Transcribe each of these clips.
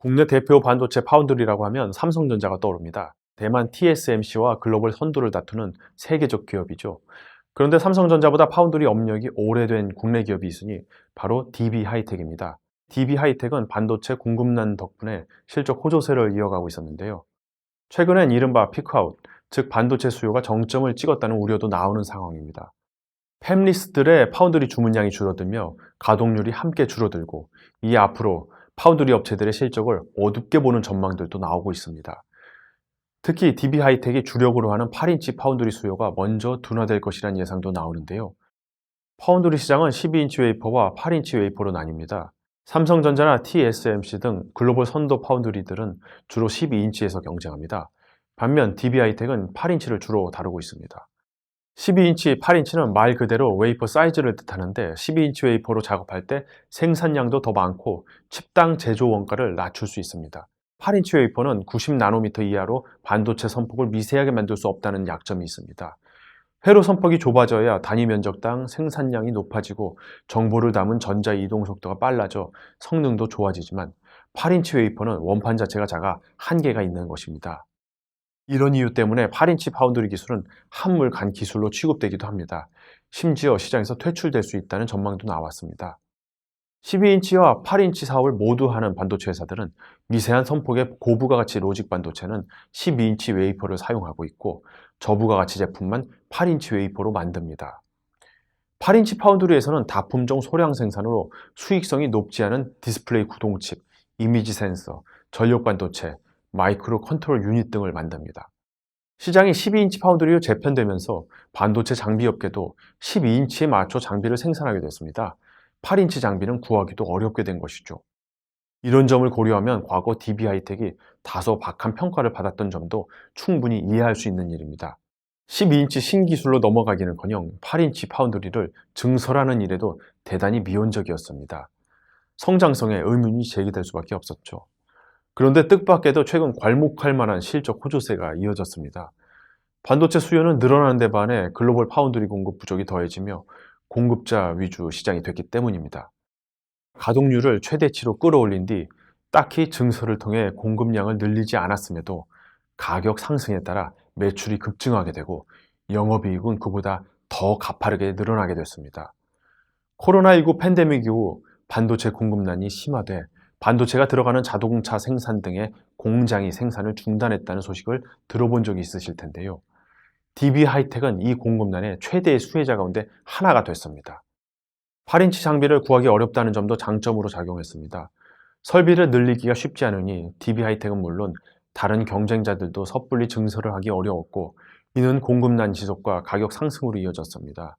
국내 대표 반도체 파운드리라고 하면 삼성전자가 떠오릅니다. 대만 TSMC와 글로벌 선두를 다투는 세계적 기업이죠. 그런데 삼성전자보다 파운드리 업력이 오래된 국내 기업이 있으니 바로 DB하이텍입니다. DB하이텍은 반도체 공급난 덕분에 실적 호조세를 이어가고 있었는데요. 최근엔 이른바 피크아웃, 즉 반도체 수요가 정점을 찍었다는 우려도 나오는 상황입니다. 팹리스들의 파운드리 주문량이 줄어들며 가동률이 함께 줄어들고, 이에 앞으로 파운드리 업체들의 실적을 어둡게 보는 전망들도 나오고 있습니다. 특히 DB하이텍이 주력으로 하는 8인치 파운드리 수요가 먼저 둔화될 것이라는 예상도 나오는데요. 파운드리 시장은 12인치 웨이퍼와 8인치 웨이퍼로 나뉩니다. 삼성전자나 TSMC 등 글로벌 선도 파운드리들은 주로 12인치에서 경쟁합니다. 반면 DB하이텍은 8인치를 주로 다루고 있습니다. 12인치, 8인치는 말 그대로 웨이퍼 사이즈를 뜻하는데, 12인치 웨이퍼로 작업할 때 생산량도 더 많고 칩당 제조 원가를 낮출 수 있습니다. 8인치 웨이퍼는 90나노미터 이하로 반도체 선폭을 미세하게 만들 수 없다는 약점이 있습니다. 회로 선폭이 좁아져야 단위 면적당 생산량이 높아지고 정보를 담은 전자 이동 속도가 빨라져 성능도 좋아지지만, 8인치 웨이퍼는 원판 자체가 작아 한계가 있는 것입니다. 이런 이유 때문에 8인치 파운드리 기술은 한물간 기술로 취급되기도 합니다. 심지어 시장에서 퇴출될 수 있다는 전망도 나왔습니다. 12인치와 8인치 사업을 모두 하는 반도체 회사들은 미세한 선폭의 고부가가치 로직 반도체는 12인치 웨이퍼를 사용하고 있고, 저부가가치 제품만 8인치 웨이퍼로 만듭니다. 8인치 파운드리에서는 다품종 소량 생산으로 수익성이 높지 않은 디스플레이 구동칩, 이미지 센서, 전력 반도체, 마이크로 컨트롤 유닛 등을 만듭니다. 시장이 12인치 파운드리로 재편되면서 반도체 장비 업계도 12인치에 맞춰 장비를 생산하게 됐습니다. 8인치 장비는 구하기도 어렵게 된 것이죠. 이런 점을 고려하면 과거 DB하이텍이 다소 박한 평가를 받았던 점도 충분히 이해할 수 있는 일입니다. 12인치 신기술로 넘어가기는커녕 8인치 파운드리를 증설하는 일에도 대단히 미온적이었습니다. 성장성에 의문이 제기될 수밖에 없었죠. 그런데 뜻밖에도 최근 괄목할 만한 실적 호조세가 이어졌습니다. 반도체 수요는 늘어나는 데 반해 글로벌 파운드리 공급 부족이 더해지며 공급자 위주 시장이 됐기 때문입니다. 가동률을 최대치로 끌어올린 뒤 딱히 증설을 통해 공급량을 늘리지 않았음에도 가격 상승에 따라 매출이 급증하게 되고 영업이익은 그보다 더 가파르게 늘어나게 됐습니다. 코로나19 팬데믹 이후 반도체 공급난이 심화돼 반도체가 들어가는 자동차 생산 등의 공장이 생산을 중단했다는 소식을 들어본 적이 있으실 텐데요. DB하이텍은 이 공급난의 최대의 수혜자 가운데 하나가 됐습니다. 8인치 장비를 구하기 어렵다는 점도 장점으로 작용했습니다. 설비를 늘리기가 쉽지 않으니 DB하이텍은 물론 다른 경쟁자들도 섣불리 증설을 하기 어려웠고, 이는 공급난 지속과 가격 상승으로 이어졌습니다.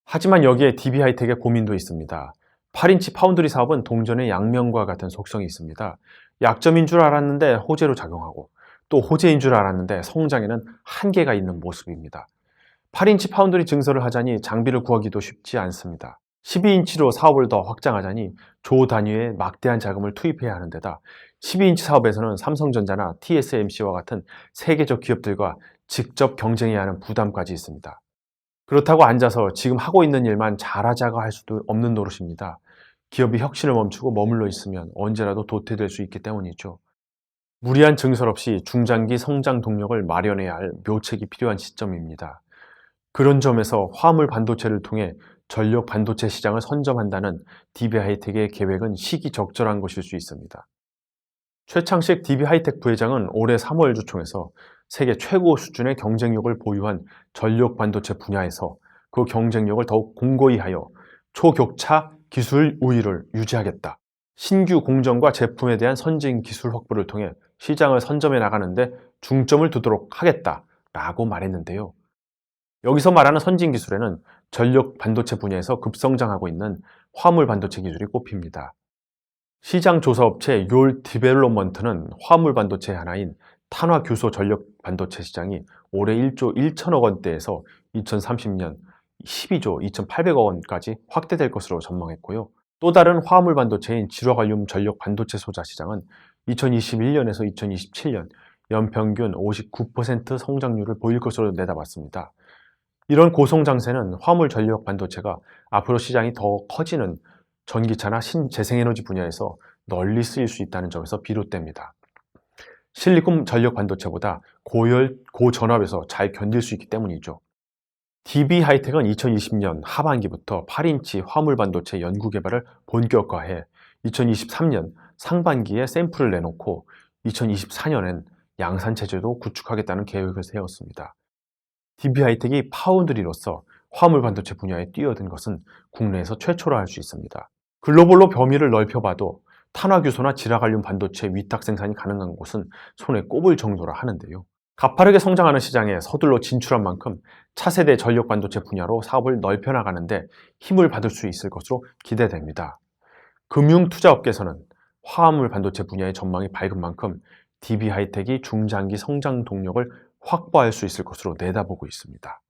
하지만 여기에 DB하이텍의 고민도 있습니다. 8인치 파운드리 사업은 동전의 양면과 같은 속성이 있습니다. 약점인 줄 알았는데 호재로 작용하고, 또 호재인 줄 알았는데 성장에는 한계가 있는 모습입니다. 8인치 파운드리 증설을 하자니 장비를 구하기도 쉽지 않습니다. 12인치로 사업을 더 확장하자니 조 단위의 막대한 자금을 투입해야 하는 데다 12인치 사업에서는 삼성전자나 TSMC와 같은 세계적 기업들과 직접 경쟁해야 하는 부담까지 있습니다. 그렇다고 앉아서 지금 하고 있는 일만 잘하자고 할 수도 없는 노릇입니다. 기업이 혁신을 멈추고 머물러 있으면 언제라도 도태될 수 있기 때문이죠. 무리한 증설 없이 중장기 성장 동력을 마련해야 할 묘책이 필요한 시점입니다. 그런 점에서 화물 반도체를 통해 전력 반도체 시장을 선점한다는 DB하이텍의 계획은 시기적절한 것일 수 있습니다. 최창식 DB하이텍 부회장은 올해 3월 주총에서 세계 최고 수준의 경쟁력을 보유한 전력 반도체 분야에서 그 경쟁력을 더욱 공고히 하여 초격차 기술 우위를 유지하겠다. 신규 공정과 제품에 대한 선진 기술 확보를 통해 시장을 선점해 나가는데 중점을 두도록 하겠다라고 말했는데요. 여기서 말하는 선진 기술에는 전력 반도체 분야에서 급성장하고 있는 화물 반도체 기술이 꼽힙니다. 시장 조사 업체 욜 디벨롭먼트는 화물 반도체 하나인 탄화 규소 전력 반도체 시장이 올해 1조 1천억 원대에서 2030년 12조 2,800억 원까지 확대될 것으로 전망했고요. 또 다른 화물 반도체인 질화관륨 전력 반도체 소자 시장은 2021년에서 2027년 연평균 59% 성장률을 보일 것으로 내다봤습니다. 이런 고성장세는 화물 전력 반도체가 앞으로 시장이 더 커지는 전기차나 신재생에너지 분야에서 널리 쓰일 수 있다는 점에서 비롯됩니다. 실리콘 전력 반도체보다 고열, 고전압에서 잘 견딜 수 있기 때문이죠. DB 하이텍은 2020년 하반기부터 8인치 화물 반도체 연구 개발을 본격화해 2023년 상반기에 샘플을 내놓고 2024년엔 양산 체제도 구축하겠다는 계획을 세웠습니다. DB 하이텍이 파운드리로서 화물 반도체 분야에 뛰어든 것은 국내에서 최초라 할 수 있습니다. 글로벌로 범위를 넓혀봐도 탄화규소나 지라갈륨 반도체 위탁 생산이 가능한 곳은 손에 꼽을 정도라 하는데요. 가파르게 성장하는 시장에 서둘러 진출한 만큼 차세대 전력 반도체 분야로 사업을 넓혀나가는데 힘을 받을 수 있을 것으로 기대됩니다. 금융 투자업계에서는 화합물 반도체 분야의 전망이 밝은 만큼 DB 하이텍이 중장기 성장 동력을 확보할 수 있을 것으로 내다보고 있습니다.